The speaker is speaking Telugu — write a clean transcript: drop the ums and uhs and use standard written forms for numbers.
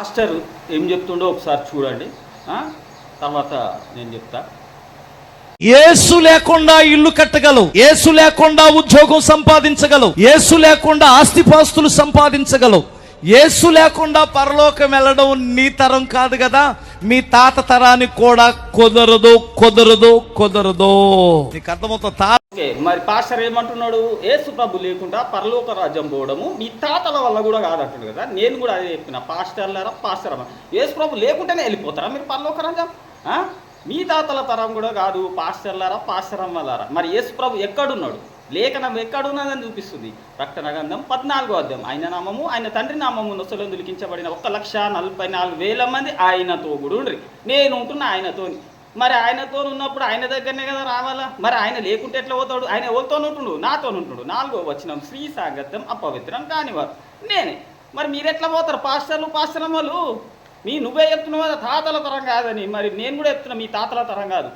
మాస్టర్ ఏం చెప్తుండో ఒకసారి చూడండి, తర్వాత నేను చెప్తా. యేసు లేకుండా ఇల్లు కట్టగలవు, యేసు లేకుండా ఉద్యోగం సంపాదించగలవు, యేసు లేకుండా ఆస్తిపాస్తులు సంపాదించగలవు. యేసు లేకుండా పరలోకం వెళ్ళడం నీ తరం కాదు కదా, మీ తాత తరానికి కూడా కుదరదు కుదరదు కుదరదు. నీకు అర్థమవుతుంది? మరి పాస్టర్ ఏమంటున్నాడు? యేసు ప్రభు లేకుండా పరలోక రాజ్యం పోవడము మీ తాతల వల్ల కూడా కాదంటాడు కదా. నేను కూడా అదే చెప్పిన, పాస్టర్ యేసు ప్రభు లేకుంటేనే వెళ్ళిపోతారా మీరు పరలోక రాజ్యం? మీ తాతల తరం కూడా కాదు, పాస్టర్ అమ్మలారా. మరి యేసు ప్రభు ఎక్కడున్నాడు? లేఖనం ఎక్కడున్నదని చూపిస్తుంది. ప్రకటన గ్రంథం 14వ అధ్యాయం. ఆయన నామము, ఆయన తండ్రి నామము నొసలను లిఖించబడిన 1,44,000 మంది ఆయనతో కూడా ఉండ్రి. నేను ఉంటున్నా ఆయనతో. మరి ఆయనతో ఉన్నప్పుడు ఆయన దగ్గరనే కదా రావాలా? మరి ఆయన లేకుంటే ఎట్లా పోతాడు? ఆయన ఎవరితో ఉంటుండు? నాతో ఉంటుండు. 4వ వచనం, స్త్రీ సాంగత్యం అపవిత్రం కానివారు నేనే. మరి మీరు ఎట్లా పోతారు? పాస్టర్లు నువ్వే చెప్తున్నావు కదా తాతల తరం కాదని. మరి నేను కూడా చెప్తున్నా మీ తాతల తరం కాదు.